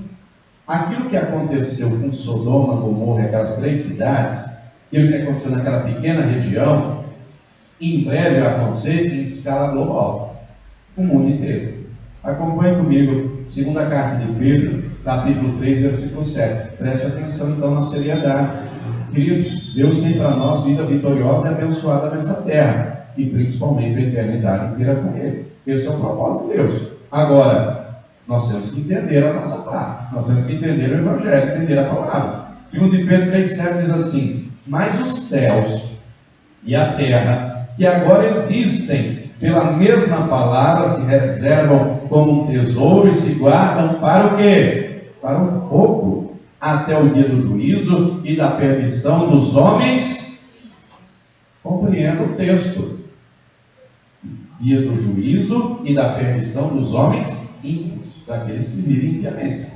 Aquilo que aconteceu com Sodoma, Gomorra e aquelas 3 cidades, aquilo que aconteceu naquela pequena região, em breve vai acontecer em escala global, o mundo inteiro. Acompanhe comigo, segunda carta de Pedro, capítulo 3, versículo 7. Preste atenção então na seriedade. Queridos, Deus tem para nós vida vitoriosa e abençoada nessa terra, e principalmente a eternidade inteira com Ele. Esse é o propósito de Deus. Agora, nós temos que entender a nossa parte, nós temos que entender o Evangelho, entender a palavra. 2 Pedro 3,7 diz assim: mas os céus e a terra, que agora existem, pela mesma palavra se reservam como um tesouro e se guardam para o quê? Para o fogo, até o dia do juízo e da perdição dos homens. Compreenda o texto. Dia do juízo e da perdição dos homens ímpios, daqueles que vivem impiamente,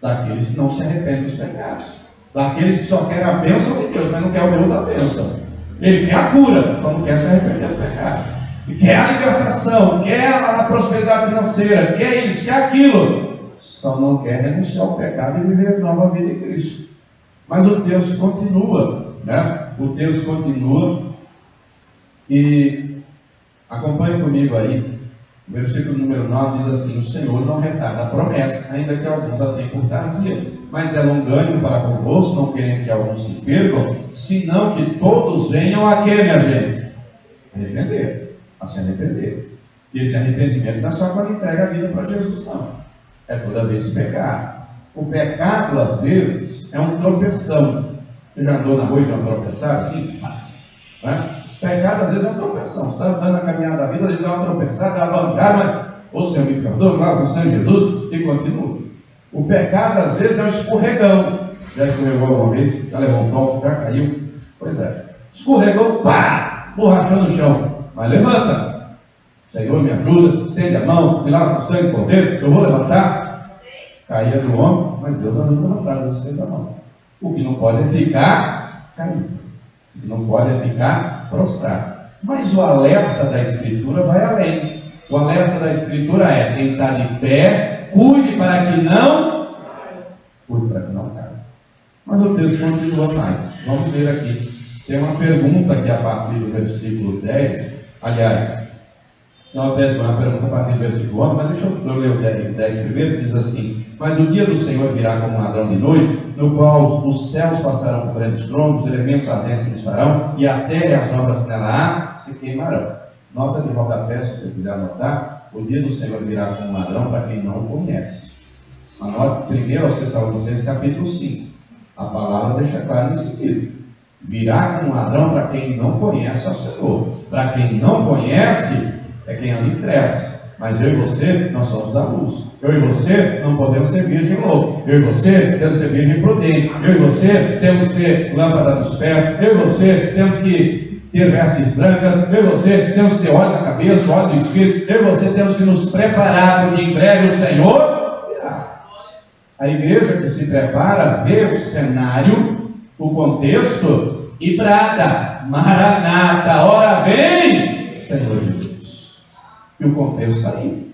daqueles que não se arrependem dos pecados, daqueles que só querem a bênção de Deus, mas não quer o Deus da bênção. Ele quer a cura, só não quer se arrepender do pecado. E quer a libertação, quer a prosperidade financeira, quer isso, quer aquilo, só não quer renunciar ao pecado e viver nova vida em Cristo. Mas o texto continua, né? O texto continua, e acompanhe comigo aí, o versículo número 9 diz assim: o Senhor não retarda a promessa, ainda que alguns a tenham por tardia, mas é longânimo para convosco, não querendo que alguns se percam, senão que todos venham a quê, minha gente? Arrepender, a se arrepender. E esse arrependimento não é só quando entrega a vida para Jesus, não. É toda vez pecar. O pecado, às vezes, é um tropeção. Você já andou na rua e deu uma tropeçada assim? Né? Pecado, às vezes, é uma tropeção. Você está andando na caminhada da vida, às vezes dá uma tropeçada, dá uma bancada, mas o Senhor me perdoa, claro, com o Senhor Jesus, e continua. O pecado, às vezes, é um escorregão. Já escorregou alguma vez? Já levou um tombo? Já caiu? Pois é. Escorregou, pá! Borrachou no chão. Mas levanta. Senhor, me ajuda, estende a mão, me lava com sangue e cordeiro, eu vou levantar. Caía do homem, mas Deus ajuda a levantar, Deus estende a mão. O que não pode é ficar caído. O que não pode é ficar prostrado. Mas o alerta da Escritura vai além. O alerta da Escritura é: quem está de pé, cuide para que não caia. Mas o texto continua mais. Vamos ver aqui. Tem uma pergunta aqui a partir do versículo 10. Aliás, tem uma pergunta a partir do versículo 11, mas deixa eu ler o 10 primeiro, diz assim: mas o dia do Senhor virá como um ladrão de noite, no qual os céus passarão por grandes trombos, os elementos ardentes se desfarão, e a terra e as obras que nela há se queimarão. Nota de rodapé, se você quiser anotar: o dia do Senhor virá como um ladrão para quem não o conhece. Anote 1 aos Tessalonicenses capítulo 5. A palavra deixa claro nesse sentido. Virá como um ladrão para quem não conhece ao Senhor. Para quem não conhece, é quem anda em trevas. Mas eu e você, nós somos da luz. Eu e você não podemos ser virgem louco. Eu e você temos que ser virgem prudente. Eu e você temos que ter lâmpada nos pés. Eu e você temos que ter vestes brancas. Eu e você temos que ter óleo na cabeça, óleo do Espírito. Eu e você temos que nos preparar, porque em breve o Senhor virá. A igreja que se prepara vê o cenário, o contexto e brada: Maranata, ora vem, Senhor Jesus. E o contexto está aí.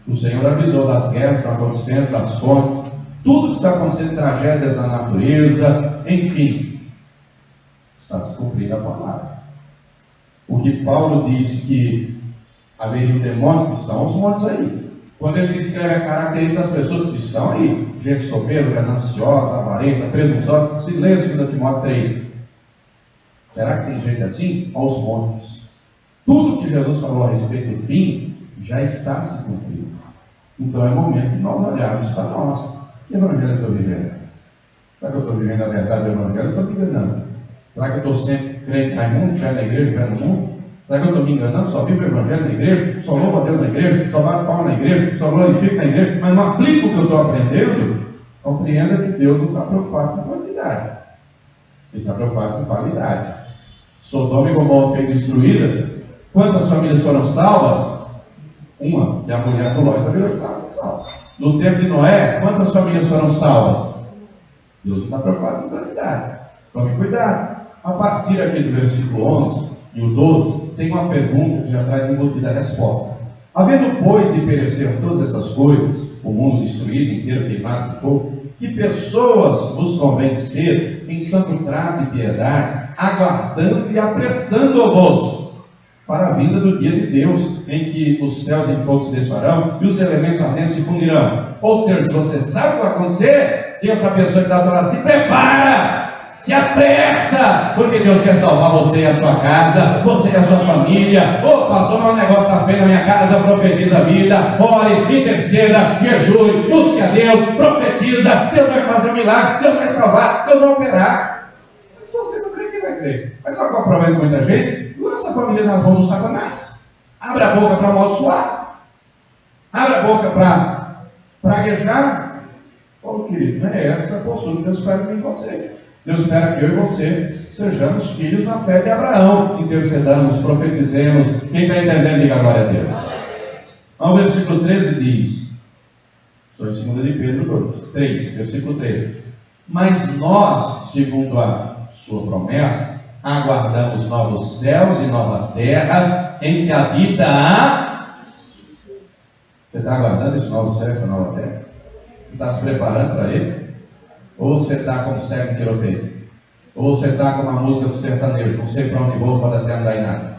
O Senhor avisou das guerras que estão acontecendo, das fomes, tudo que está acontecendo, tragédias na natureza, enfim, está se cumprindo a palavra. O que Paulo disse que haveria um demônio, estão os montes aí. Quando ele descreve a característica das pessoas que estão aí: gente soberba, gananciosa, avarenta, presunçosa. Se lê 2 Timóteo 3. Será que tem gente assim? Aos montes. Tudo que Jesus falou a respeito do fim já está se cumprindo. Então é momento de nós olharmos para nós. Que evangelho eu estou vivendo? Será que eu estou vivendo a verdade do evangelho? Eu estou me enganando. Será que eu estou sempre crente Raimundo, já na igreja, já no mundo? Será que eu estou me enganando? Só vivo o evangelho na igreja, só louvo a Deus na igreja, só bato palma na igreja, só glorifico na igreja, mas não aplico o que eu estou aprendendo? Compreenda que Deus não está preocupado com quantidade. Ele está preocupado com qualidade. Sodoma e Gomorra foi destruída. Quantas famílias foram salvas? Uma. E a mulher do Ló também estava salva. No tempo de Noé, quantas famílias foram salvas? Deus não está preocupado com quantidade. Tome cuidado. A partir aqui do versículo 11 e o 12, tem uma pergunta que já traz embutida a resposta. Havendo, pois, de perecer todas essas coisas, o mundo destruído, inteiro queimado com fogo, que pessoas vos convém ser em santo trato e piedade, aguardando e apressando-vos para a vinda do dia de Deus, em que os céus em fogo se desfarão e os elementos ardentes se fundirão. Ou seja, se você sabe o que vai acontecer, diga para a pessoa que está do lado: se prepara! Se apressa, porque Deus quer salvar você e a sua casa, você e a sua família. Ô pastor, mas o negócio está feio na minha casa. Profetiza a vida, ore, interceda, jejue, busque a Deus, profetiza. Deus vai fazer um milagre, Deus vai salvar, Deus vai operar. Mas se você não crê, quem vai crer? Mas sabe qual é o problema de muita gente? Lança a família nas mãos do Satanás. Abre a boca para amaldiçoar, abre a boca para praguejar. Ô querido, não é essa a postura que Deus espera em você. Deus espera que eu e você sejamos filhos na fé de Abraão, intercedamos, profetizemos. Quem está entendendo, diga glória a Deus. O versículo 13 diz, estou em 2 de Pedro 3, versículo 13: mas nós, segundo a sua promessa, aguardamos novos céus e nova terra, em que habita a... Você está aguardando esse novo céu e essa nova terra? Você está se preparando para ele? Ou você está como cego em tiroteio? Ou você está como a música do sertanejo: não sei para onde vou, pode até andar em nada?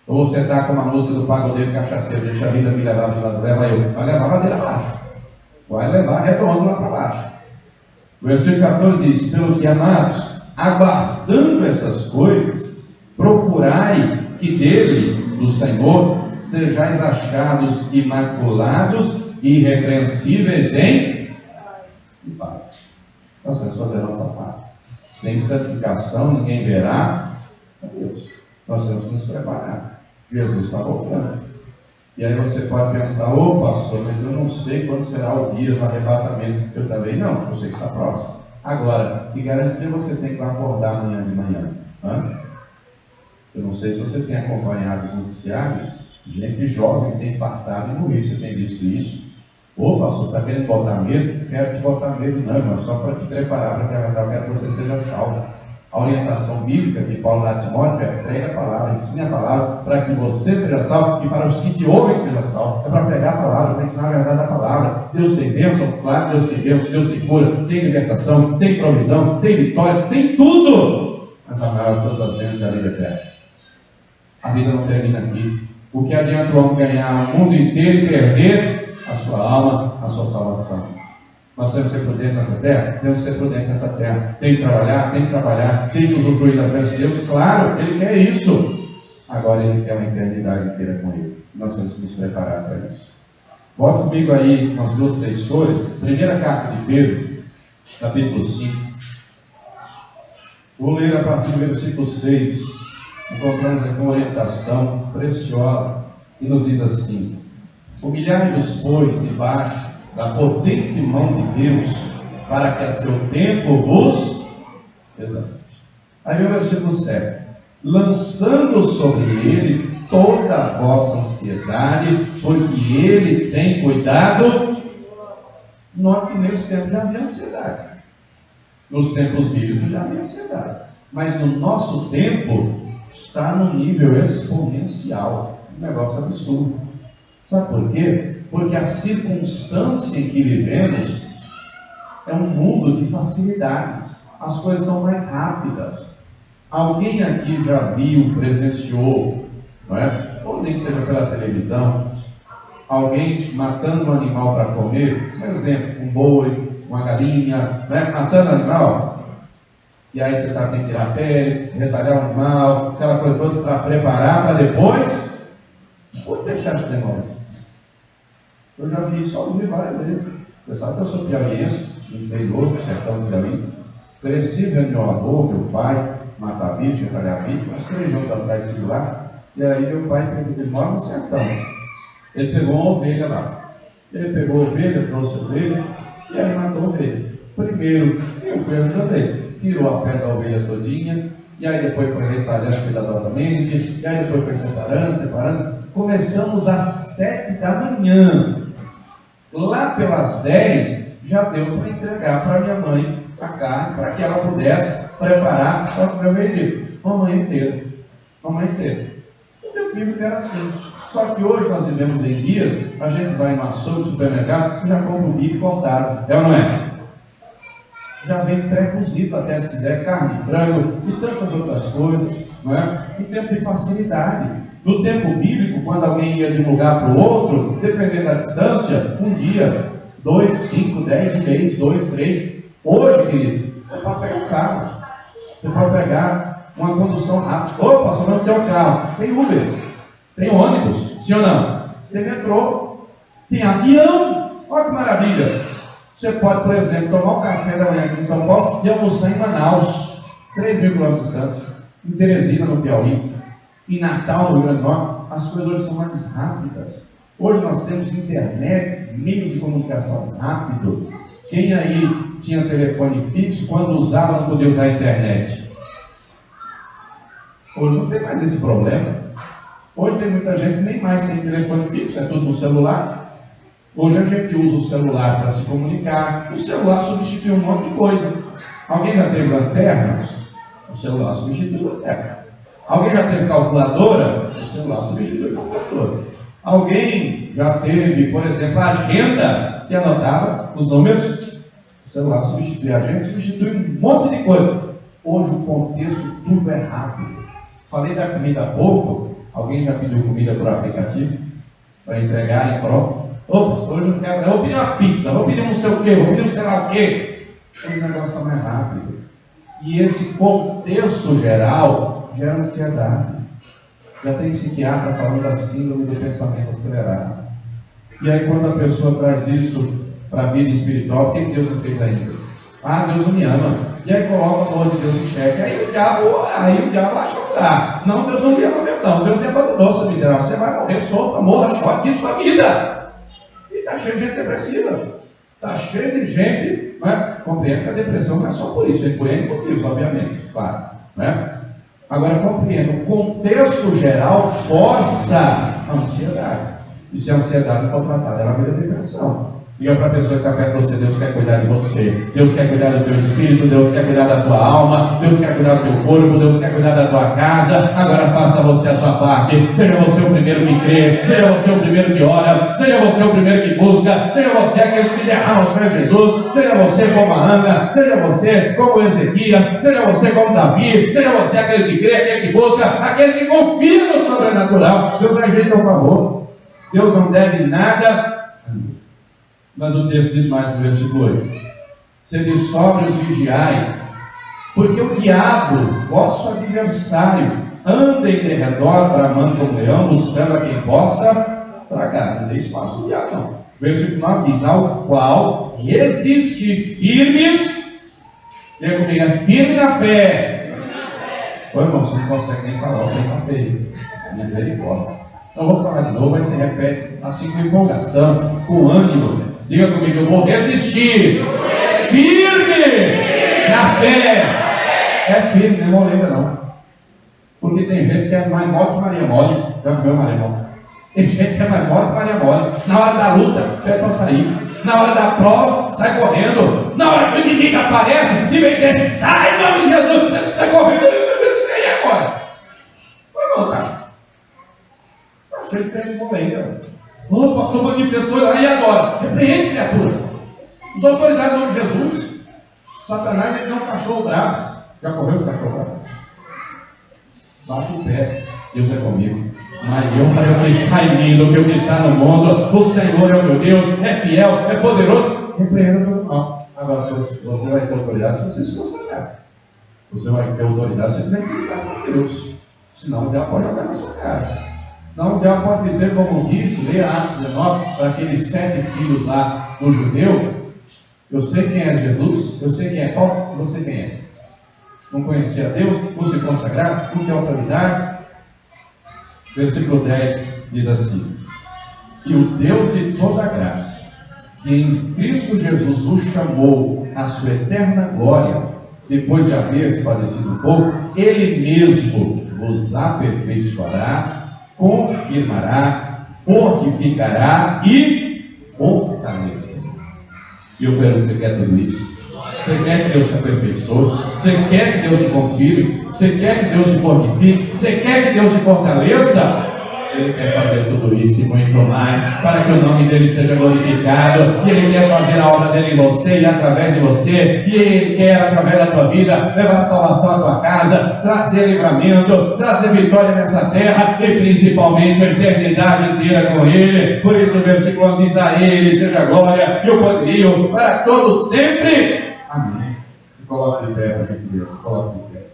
Ou você está como a música do pagodeiro cachaceiro: deixa a vida me levar, leva eu. Vai levar a ladeira abaixo, vai levar redondo lá para baixo. O versículo 14 diz: pelo que, amados, aguardando essas coisas, procurai que dele, do Senhor, sejais achados imaculados e irrepreensíveis em paz. Nós temos que fazer a nossa parte. Sem santificação ninguém verá a Deus. Nós temos que nos preparar. Jesus está voltando. E aí você pode pensar, ô pastor, mas eu não sei quando será o dia do arrebatamento. Eu também não, eu sei que está próximo. Agora, que garantia você tem para acordar amanhã de manhã? Eu não sei se você tem acompanhado os noticiários, gente jovem que tem infartado e morrido. Você tem visto isso? Ô pastor, está querendo botar medo? Quero te botar medo não, irmão, só para te preparar para que eu quero que você seja salvo. A orientação bíblica que Paulo dá a Timóteo é: prega a palavra, ensine a palavra, para que você seja salvo e para os que te ouvem seja salvo. É para pregar a palavra, para ensinar a verdade da palavra. Deus tem bênção, claro, Deus tem bênção, Deus tem cura, tem libertação, tem provisão, tem vitória, tem tudo. Mas a maior de todas as bênçãos é a vida eterna. A vida não termina aqui. O que adianta o homem ganhar o mundo inteiro e perder a sua alma, a sua salvação? Nós temos que ser prudentes nessa terra? Temos que ser prudentes nessa terra. Tem que trabalhar, tem que usufruir das bênçãos de Deus. Claro, Ele quer isso. Agora Ele quer uma eternidade inteira com Ele. Nós temos que nos preparar para isso. Volta comigo aí umas 2, 3 folhas. Primeira carta de Pedro, capítulo 5. Vou ler a partir do versículo 6. Encontramos aqui uma orientação preciosa que nos diz assim: humilhai-vos, pois, debaixo da potente mão de Deus, para que a seu tempo vos exalte. Aí vem o versículo 7: lançando sobre ele toda a vossa ansiedade, porque ele tem cuidado. Note que nesse tempo já havia ansiedade. Nos tempos bíblicos já havia ansiedade. Mas no nosso tempo está num nível exponencial. Um negócio absurdo. Sabe por quê? Porque a circunstância em que vivemos é um mundo de facilidades. As coisas são mais rápidas. Alguém aqui já viu, presenciou, não é? Ou nem que seja pela televisão, alguém matando um animal para comer? Por exemplo, um boi, uma galinha, não é? Matando animal. E aí você sabe, tem que tirar a pele, retalhar o animal, aquela coisa toda para preparar, para depois. Quanto tempo você acha que demora isso? Eu já vi isso, ouvi várias vezes. Você sabe que eu sou piauiense, no interior do sertão do Piauí. Cresci vendo meu avô, meu pai, matar bicho, retalhar bicho. Uns 3 anos atrás estive lá. E aí meu pai, ele mora no sertão. Ele pegou uma ovelha lá. Ele pegou a ovelha, trouxe a ovelha, e aí matou a ovelha. Primeiro, eu fui ajudando ele. Tirou a pele da ovelha todinha, e aí depois foi retalhando cuidadosamente, e aí depois foi separando. Começamos às 7 da manhã. Lá pelas 10, já deu para entregar para minha mãe a carne, para que ela pudesse preparar para comer o meio-dia. Uma manhã inteira. O tempo bíblico era assim. Só que hoje nós vivemos em dias, a gente vai em uma açougue, no supermercado, e já compra o bife cortado. É ou não é? Já vem pré-cozido, até se quiser, carne de frango e tantas outras coisas, não é? Em tempo de facilidade. No tempo bíblico, quando alguém ia de um lugar para o outro, dependendo da distância, um dia, 2, 5, 10, 1 mês, 2, 3. Hoje, querido, você pode pegar um carro, você pode pegar uma condução rápida. Opa, só não tem um carro. Tem Uber, tem ônibus, sim ou não? Tem metrô, tem avião. Olha que maravilha. Você pode, por exemplo, tomar um café da manhã aqui em São Paulo e almoçar em Manaus, 3.000 km de distância, em Teresina, no Piauí. Em Natal, no Rio Grande do Norte, as coisas hoje são mais rápidas. Hoje nós temos internet, meios de comunicação rápido. Quem aí tinha telefone fixo, quando usava, não podia usar a internet? Hoje não tem mais esse problema. Hoje tem muita gente que nem mais tem telefone fixo, é tudo no celular. Hoje a gente usa o celular para se comunicar. O celular substituiu um monte de coisa. Alguém já teve lanterna? O celular substituiu a lanterna. Alguém já teve calculadora? O celular substitui a calculadora. Alguém já teve, por exemplo, a agenda que anotava os números? O celular substitui a agenda, substitui um monte de coisa. Hoje o contexto tudo é rápido. Falei da comida há pouco. Alguém já pediu comida por aplicativo? Para entregar em pronto? Opa, hoje eu quero, vou pedir uma pizza, vou pedir um não sei o quê, vou pedir um sei lá o quê. Hoje o negócio está mais rápido. E esse contexto geral gera ansiedade. Já tem psiquiatra falando da síndrome do pensamento acelerado. E aí quando a pessoa traz isso para a vida espiritual, o que Deus não fez ainda? Ah, Deus não me ama. E aí coloca o amor de Deus em xeque. Aí o diabo acha que dá. Não, Deus não me ama mesmo não, Deus me abandonou, seu miserável. Você vai morrer, sofra, morra, chore, vive sua vida. E está cheio de gente depressiva. Está cheio de gente, não é? Compreendo que a depressão não é só por isso, é por N motivos, obviamente, claro. Né? Agora compreendo, o contexto geral força a ansiedade. E se a ansiedade for tratada, ela vira depressão. Diga para a pessoa que está perto de você: Deus quer cuidar de você, Deus quer cuidar do teu espírito, Deus quer cuidar da tua alma, Deus quer cuidar do teu corpo, Deus quer cuidar da tua casa. Agora faça você a sua parte, seja você o primeiro que crê, seja você o primeiro que ora, seja você o primeiro que busca, seja você aquele que se derrama aos pés de Jesus, seja você como a Ana, seja você como Ezequias, seja você como Davi, seja você aquele que crê, aquele que busca, aquele que confia no sobrenatural. Deus vai agir a teu favor, Deus não deve nada. Mas o texto diz mais no versículo 8: sede sóbrios, vigiai, porque o diabo, vosso adversário, anda em derredor, bramando como leão, buscando a quem possa tragar. Não tem espaço para o diabo, não. Versículo 9 diz: ao qual resiste firmes. Diga comigo: é firme na fé. Ô irmão, você não consegue nem falar, tem na fé. Misericórdia. Então eu vou falar de novo, aí você repete assim com empolgação, com ânimo. Diga comigo: eu vou resistir firme na fé. É firme, não é molenga não. Porque tem gente que é mais mole que Maria Mole. Já comeu Maria Mole? Tem gente que é mais mole que Maria Mole. Na hora da luta, pede para sair. Na hora da prova, sai correndo. Na hora que o inimigo aparece, e vem dizer: sai, em nome de Jesus, sai correndo. E agora? Mas não, tá cheio de crente molenga. O pastor manifestou lá, e agora? Repreende, criatura. As autoridades do nome de Jesus. Satanás, ele não é um cachorro bravo. Já correu com o cachorro bravo? Bate o pé. Deus é comigo. Maior é o que está em mim do que o que está no mundo. O Senhor é o meu Deus, é fiel, é poderoso. Repreenda todo mal. Agora, se você vai ter autoridade, se você se consagrar. Você vai ter autoridade, você tem que lidar com Deus. Senão o diabo pode jogar na sua cara. Não, o diabo pode dizer, como disse, leia Atos 19, para aqueles 7 filhos lá do judeu: eu sei quem é Jesus, eu sei quem é Paulo, eu sei quem é. Não conhecia Deus, não se consagraram, não tem autoridade. Versículo 10 diz assim: e o Deus de toda graça, que em Cristo Jesus os chamou à sua eterna glória, depois de haver padecido um pouco, Ele mesmo vos aperfeiçoará, confirmará, fortificará e fortalecerá. E eu quero, você quer tudo isso? Você quer que Deus se aperfeiçoe? Você quer que Deus se confirme? Você quer que Deus se fortifique? Você quer que Deus se fortaleça? Ele quer fazer tudo isso e muito mais, para que o nome dele seja glorificado. E Ele quer fazer a obra dele em você e através de você. E Ele quer, através da tua vida, levar salvação à tua casa, trazer livramento, trazer vitória nessa terra e principalmente a eternidade inteira com Ele. Por isso o versículo diz: a Ele seja a glória e o poderio para todos sempre. Amém. Se coloque de pé para a gente ver. Se coloque de pé.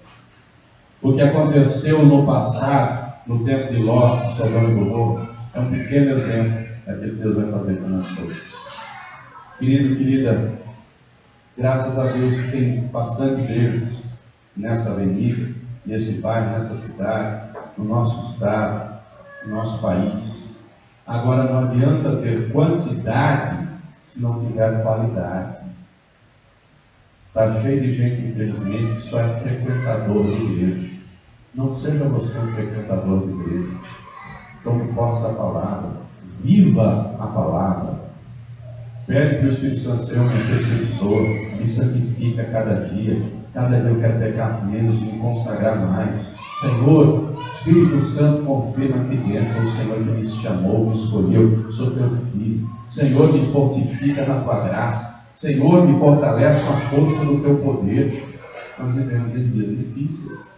O que aconteceu no passado, no tempo de Ló, Sodoma e Gomorra, é um pequeno exemplo daquilo que Deus vai fazer com nós todos. Querido, querida, graças a Deus que tem bastante igrejas nessa avenida, nesse bairro, nessa cidade, no nosso estado, no nosso país. Agora, não adianta ter quantidade se não tiver qualidade. Está cheio de gente, infelizmente, que só é frequentador de igreja. Não seja você um frequentador de igreja. Tome posse da palavra. Viva a palavra. Pede para o Espírito Santo ser um intercessor. Me santifica cada dia. Cada dia eu quero pecar menos, me consagrar mais. Senhor, Espírito Santo, confirma aqui dentro. Foi o Senhor que me chamou, me escolheu. Sou teu filho. Senhor, me fortifica na tua graça. Senhor, me fortalece com a força do teu poder. Nós vivemos em dias difíceis.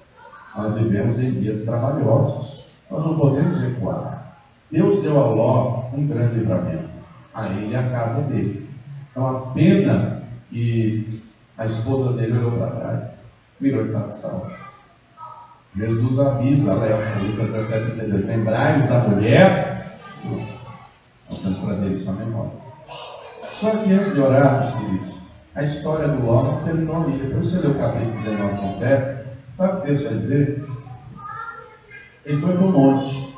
Nós vivemos em dias trabalhosos. Nós não podemos recuar. Deus deu a Ló um grande livramento, a ele e a casa dele. Então a pena que a esposa dele olhou para trás, virou estação. Jesus avisa, Lucas 17:32, lembrai-vos da mulher. Nós temos que trazer isso à memória. Só que antes de orar, meus queridos, a história do Ló não terminou ali. Depois você lê o capítulo 19 completo. Sabe o que Deus vai dizer? Ele foi para o monte.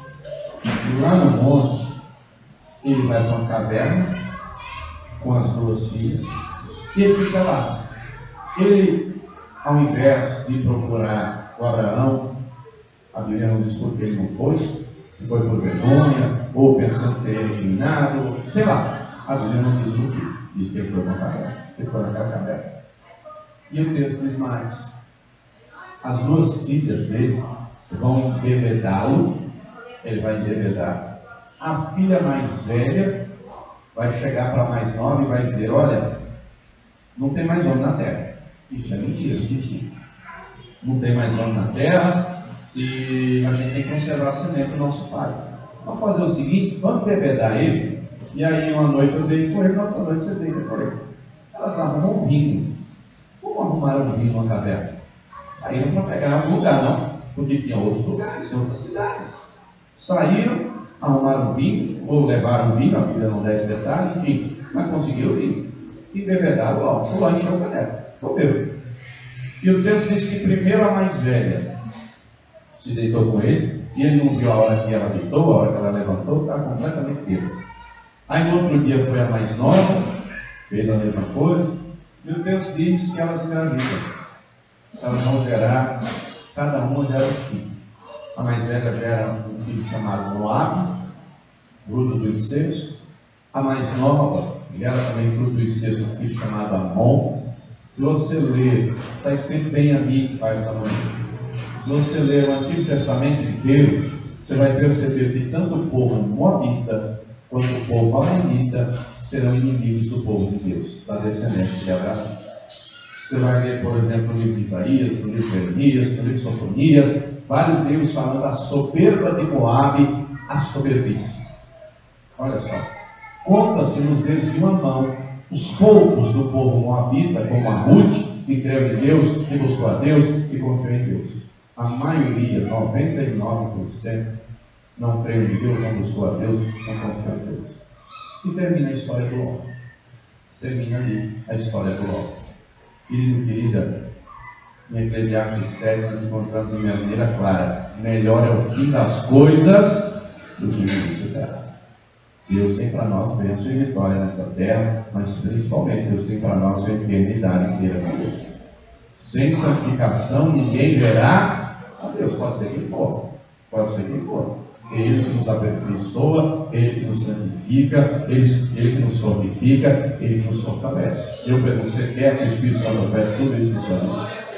E lá no monte, ele vai para uma caverna com as duas filhas. E ele fica lá. Ele, ao invés de procurar o Abraão, a Bíblia não diz por que ele não foi, se foi por vergonha, ou pensando que seria eliminado, sei lá. A Bíblia não diz por quê. Diz que ele foi para a caverna. Ele foi naquela caverna. E o texto diz mais. As duas filhas dele vão embebedá-lo, ele vai embebedar. A filha mais velha vai chegar para a mais nova e vai dizer: olha, não tem mais homem na terra. Isso é mentira, mentira. Não tem mais homem na terra e a gente tem que conservar a semente do nosso pai. Vamos fazer o seguinte, vamos embebedar ele, e aí uma noite eu deito com ele, outra noite você deita com ele. Elas arrumam um vinho. Como arrumaram um vinho numa caverna? Saíram para pegar em algum lugar, não, porque tinha outros lugares, em outras cidades. Saíram, arrumaram vinho, ou levaram vinho, a Bíblia não dá esse detalhe, enfim, mas conseguiram vinho. E bebedaram logo, o lanche é o caneco, comeu. E o texto diz que primeiro a mais velha se deitou com ele, e ele não viu a hora que ela deitou, a hora que ela levantou, estava completamente bêbado. Aí no outro dia foi a mais nova, fez a mesma coisa, e o texto diz que elas engravidam. Elas vão gerar, cada uma gera um filho. A mais velha gera um filho chamado Moabe, fruto do incesto. A mais nova gera também fruto do incesto, um filho chamado Amon. Se você ler, está escrito bem amigo, pai dos Amonitas. Se você ler o Antigo Testamento inteiro, você vai perceber que tanto o povo moabita quanto o povo amonita serão inimigos do povo de Deus, da descendência de Abraão. Você vai ler, por exemplo, no livro de Isaías, no livro de Jeremias, no livro de Sofonias, vários livros falando da soberba de Moabe, a soberbice. Olha só, conta-se nos dedos de uma mão os poucos do povo moabita, como a Ruth, que creu em Deus, que buscou a Deus e confiou em Deus. A maioria, 99%, não creu em Deus, não buscou a Deus, não confiou em Deus. E termina a história do Ló. Termina ali a história do Ló. Querido, querida, em Eclesiastes 7 nós encontramos de maneira clara: melhor é o fim das coisas do que o início delas. Deus tem para nós bênção e vitória nessa terra, mas principalmente Deus tem para nós a eternidade inteira com Deus. Sem santificação ninguém verá a Deus, pode ser quem for, pode ser quem for. Ele que nos aperfeiçoa, Ele que nos santifica, Ele que nos fortifica, Ele que nos fortalece. Eu pergunto: você quer que o Espírito Santo opere tudo isso em sua vida?